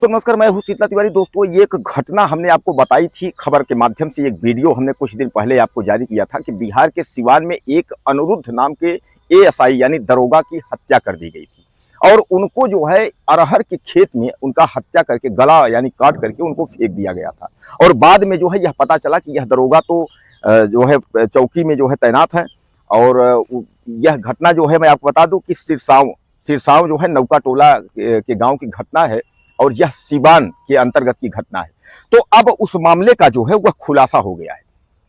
तो नमस्कार, मैं हूं शीतला तिवारी। दोस्तों, ये एक घटना हमने आपको बताई थी खबर के माध्यम से। एक वीडियो हमने कुछ दिन पहले आपको जारी किया था कि बिहार के सिवान में एक अनिरुद्ध नाम के एएसआई यानी दरोगा की हत्या कर दी गई थी और उनको जो है अरहर के खेत में उनका हत्या करके गला यानी काट करके उनको फेंक दिया गया था। और बाद में जो है यह पता चला कि यह दरोगा तो जो है चौकी में जो है तैनात है। और यह घटना जो है मैं आपको बता दूं कि सिरसांव जो है नौका टोला के गांव की घटना है और यह सिवान के अंतर्गत की घटना है। तो अब उस मामले का जो है वह खुलासा हो गया है।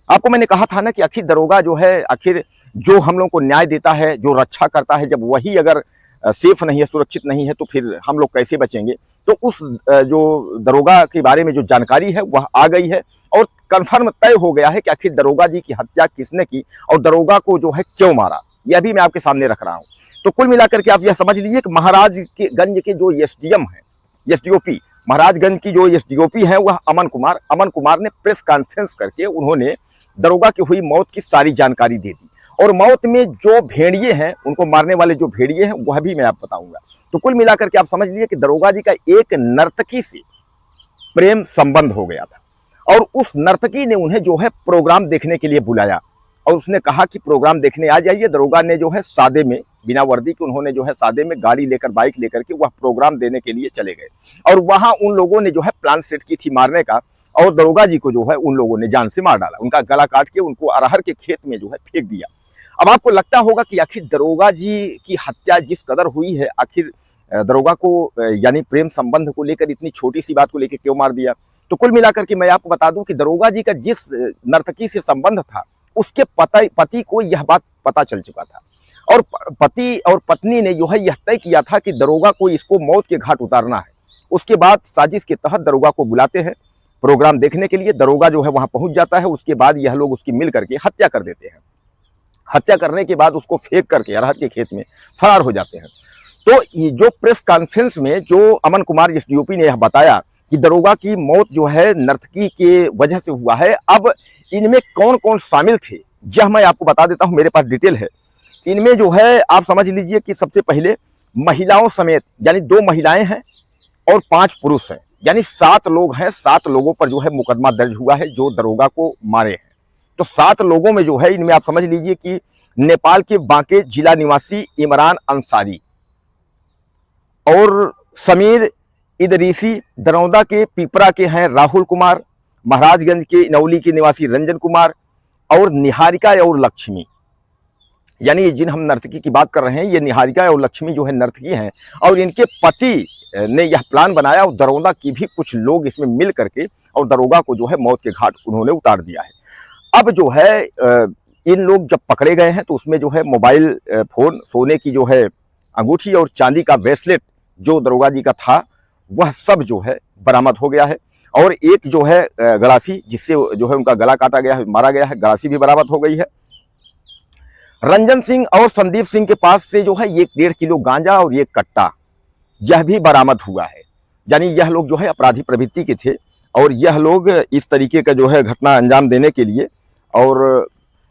आपको मैंने कहा था ना कि आखिर दरोगा जो है, आखिर जो हम लोग को न्याय देता है, जो रक्षा करता है, जब वही अगर सेफ नहीं है, सुरक्षित नहीं है, तो फिर हम लोग कैसे बचेंगे। तो उस जो दरोगा के बारे में जो जानकारी है वह आ गई है और कंफर्म तय हो गया है कि आखिर दरोगा जी की हत्या किसने की और दरोगा को जो है क्यों मारा, यह भी मैं आपके सामने रख रहा हूँ। तो कुल मिलाकर के आप यह समझ लीजिए कि महाराजगंज के जो एसडीएम है, एसडीओपी महाराजगंज की जो एसडीओपी है वह अमन कुमार ने प्रेस कॉन्फ्रेंस करके उन्होंने दरोगा की हुई मौत की सारी जानकारी दे दी। और मौत में जो भेड़िए हैं, उनको मारने वाले जो भेड़िए हैं, वह भी मैं आपको बताऊंगा। तो कुल मिलाकर के आप समझ लीजिए कि दरोगा जी का एक नर्तकी से प्रेम संबंध हो गया था और उस नर्तकी ने उन्हें जो है प्रोग्राम देखने के लिए बुलाया और उसने कहा कि प्रोग्राम देखने आ जाइए। दरोगा ने जो है सादे में, बिना वर्दी के, उन्होंने जो है सादे में गाड़ी लेकर, बाइक लेकर के वह प्रोग्राम देने के लिए चले गए और वहां उन लोगों ने जो है प्लान सेट की थी मारने का और दरोगा जी को जो है उन लोगों ने जान से मार डाला। उनका गला काट के उनको अरहर के खेत में जो है फेंक दिया। अब आपको लगता होगा कि आखिर दरोगा जी की हत्या जिस कदर हुई है, आखिर दरोगा को यानी प्रेम संबंध को लेकर इतनी छोटी सी बात को लेकर क्यों मार दिया। तो कुल मिलाकर के मैं आपको बता दूं कि दरोगा जी का जिस नर्तकी से संबंध था, उसके पति को यह बात पता चल चुका था और पति और पत्नी ने जो है यह तय किया था कि दरोगा को इसको मौत के घाट उतारना है। उसके बाद साजिश के तहत दरोगा को बुलाते हैं प्रोग्राम देखने के लिए। दरोगा जो है वहां पहुंच जाता है। उसके बाद यह लोग उसकी मिल करके हत्या कर देते हैं। हत्या करने के बाद उसको फेंक करके अरहर के खेत में फरार हो जाते हैं। तो जो प्रेस कॉन्फ्रेंस में जो अमन कुमार एसडीओपी ने यह बताया कि दरोगा की मौत जो है नर्तकी के वजह से हुआ है। अब इनमें कौन कौन शामिल थे यह मैं आपको बता देता हूं, मेरे पास डिटेल है। इनमें जो है आप समझ लीजिए कि सबसे पहले महिलाओं समेत यानी 2 महिलाएं हैं और 5 पुरुष हैं, यानी 7 लोग हैं। 7 लोगों पर जो है मुकदमा दर्ज हुआ है जो दरोगा को मारे हैं। तो 7 लोगों में जो है, इनमें आप समझ लीजिए कि नेपाल के बांके जिला निवासी इमरान अंसारी और समीर इदरीसी, दरौदा के पिपरा के हैं राहुल कुमार, महाराजगंज के इनौली के निवासी रंजन कुमार और निहारिका और लक्ष्मी, यानी जिन हम नर्तकी की बात कर रहे हैं, ये निहारिका और लक्ष्मी जो है नर्तकी हैं और इनके पति ने यह प्लान बनाया और दरौदा की भी कुछ लोग इसमें मिल करके और दरोगा को जो है मौत के घाट उन्होंने उतार दिया है। अब जो है इन लोग जब पकड़े गए हैं तो उसमें जो है मोबाइल फोन, सोने की जो है अंगूठी और चांदी का ब्रेसलेट जो दरोगा जी का था वह सब जो है बरामद हो गया है। और एक जो है गड़ासी, जिससे जो है उनका गला काटा गया है, मारा गया है, गड़ासी भी बरामद हो गई है। रंजन सिंह और संदीप सिंह के पास से जो है 1.5 किलो गांजा और 1 कट्टा यह भी बरामद हुआ है। यानी यह लोग जो है अपराधी प्रवृत्ति के थे और यह लोग इस तरीके का जो है घटना अंजाम देने के लिए और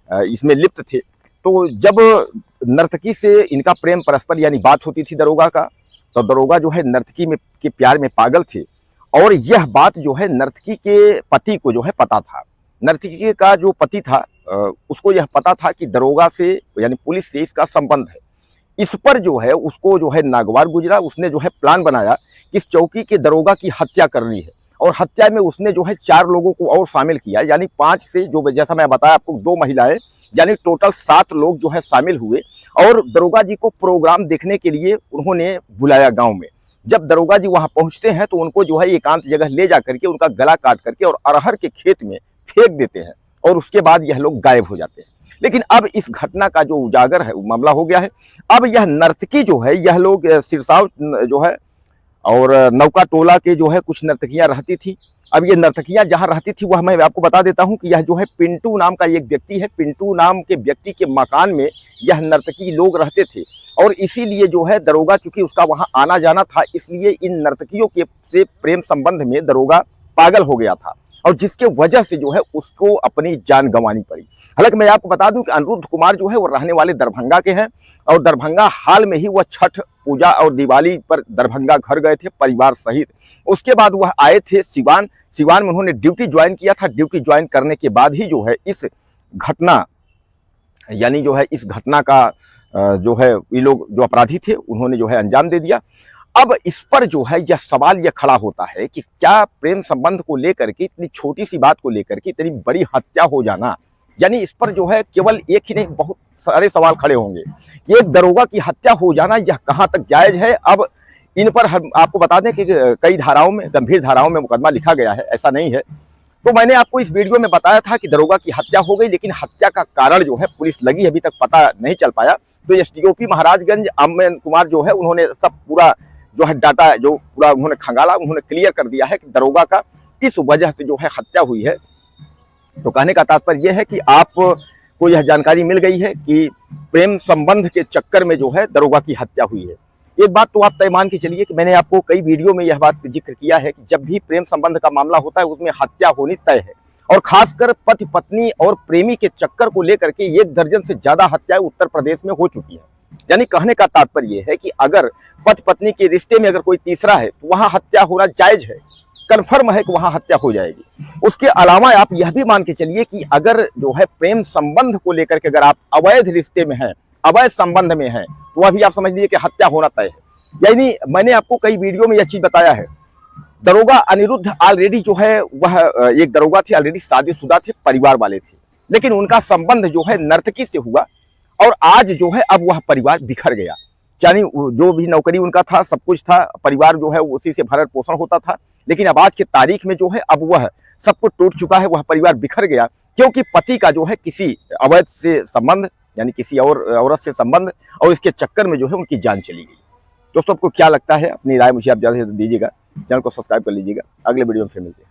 इसमें लिप्त थे। तो जब नर्तकी से इनका प्रेम परस्पर यानी बात होती थी दरोगा का, तो दरोगा जो है नर्तकी में के प्यार में पागल थे और यह बात जो है नर्तकी के पति को जो है पता था। नर्तकी का जो पति था उसको यह पता था कि दरोगा से यानी पुलिस से इसका संबंध है। इस पर जो है उसको जो है नागवार गुजरा। उसने जो है प्लान बनाया कि इस चौकी के दरोगा की हत्या करनी है और हत्या में उसने जो है 4 लोगों को और शामिल किया, यानी 5 से जो जैसा मैं बताया आपको 2 महिलाएं, यानी टोटल 7 लोग जो है शामिल हुए और दरोगा जी को प्रोग्राम देखने के लिए उन्होंने बुलाया गांव में। जब दरोगा जी वहां पहुंचते हैं तो उनको जो है एकांत जगह ले जा करके उनका गला काट करके और अरहर के खेत में फेंक देते हैं और उसके बाद यह लोग गायब हो जाते हैं। लेकिन अब इस घटना का जो उजागर है, मामला हो गया है। अब यह नर्तकी जो है, यह लोग सिरसाव जो है और नौका टोला के जो है कुछ नर्तकियां रहती थी। अब ये नर्तकियां जहां रहती थी वह मैं आपको बता देता हूं कि यह जो है पिंटू नाम का एक व्यक्ति है। पिंटू नाम के व्यक्ति के मकान में यह नर्तकी लोग रहते थे और इसीलिए जो है दरोगा, चूंकि उसका वहां आना जाना था, इसलिए इन नर्तकियों के से प्रेम संबंध में दरोगा पागल हो गया था और जिसके वजह से जो है उसको अपनी जान गंवानी पड़ी। हालांकि मैं आपको बता दूं कि अनिरुद्ध कुमार जो है वो रहने वाले दरभंगा के हैं और दरभंगा हाल में ही वह छठ पूजा और दिवाली पर दरभंगा घर गए थे परिवार सहित। उसके बाद वह आए थे सिवान में उन्होंने ड्यूटी ज्वाइन किया था। ड्यूटी ज्वाइन करने के बाद ही जो है इस घटना यानी जो है इस घटना का जो है ये लोग जो अपराधी थे उन्होंने जो है अंजाम दे दिया। अब इस पर जो है यह सवाल यह खड़ा होता है कि क्या प्रेम संबंध को लेकर के इतनी छोटी सी बात को लेकर के इतनी बड़ी हत्या हो जाना, यानी इस पर जो है केवल एक ही नहीं बहुत सारे सवाल खड़े होंगे कि एक दरोगा की हत्या हो जाना यह कहां तक जायज है। अब इन पर हम आपको बता दें कि कई धाराओं में गंभीर धाराओं में मुकदमा लिखा गया है, ऐसा नहीं है। तो मैंने आपको इस वीडियो में बताया था कि दरोगा की हत्या हो गई, लेकिन हत्या का कारण जो है पुलिस लगी अभी तक पता नहीं चल पाया। तो एसडीओपी महाराजगंज अमन कुमार जो है उन्होंने सब पूरा जो है डाटा जो पूरा उन्होंने खंगाला, उन्होंने क्लियर कर दिया है कि दरोगा का इस वजह से जो है हत्या हुई है। तो कहने का तात्पर्य यह है कि आपको यह जानकारी मिल गई है कि प्रेम संबंध के चक्कर में जो है दरोगा की हत्या हुई है। एक बात तो आप तय मान के चलिए कि मैंने आपको कई वीडियो में यह बात जिक्र किया है कि जब भी प्रेम संबंध का मामला होता है उसमें हत्या होनी तय है, और खासकर पति पत्नी और प्रेमी के चक्कर को लेकर के 1 दर्जन से ज्यादा हत्याएं उत्तर प्रदेश में हो चुकी है। यानी कहने का तात्पर्य यह है कि अगर पति पत्नी के रिश्ते में अगर कोई तीसरा है तो वहां हत्या होना जायज है, कन्फर्म है कि वहां हत्या हो जाएगी। उसके अलावा आप यह भी मान के चलिए कि अगर जो है प्रेम संबंध को लेकर के अगर आप अवैध रिश्ते में हैं, अवैध संबंध में हैं, तो वह भी आप समझ लीजिए कि हत्या होना तय है। यानी मैंने आपको कई वीडियो में यह चीज बताया है। दरोगा अनिरुद्ध ऑलरेडी जो है वह एक दरोगा थे, ऑलरेडी शादीशुदा थे, परिवार वाले थे, लेकिन उनका संबंध जो है नर्तकी से हुआ और आज जो है अब वह परिवार बिखर गया। यानी जो भी नौकरी उनका था, सब कुछ था, परिवार जो है उसी से भरण पोषण होता था, लेकिन अब आज की तारीख में जो है अब वह सब कुछ टूट चुका है, वह परिवार बिखर गया क्योंकि पति का जो है किसी अवैध से संबंध यानी किसी और औरत से संबंध, और इसके चक्कर में जो है उनकी जान चली गई। दोस्तों आपको क्या लगता है, अपनी राय मुझे आप ज़्यादा से ज़्यादा दीजिएगा, चैनल को सब्सक्राइब कर लीजिएगा। अगले वीडियो में फिर मिलते हैं।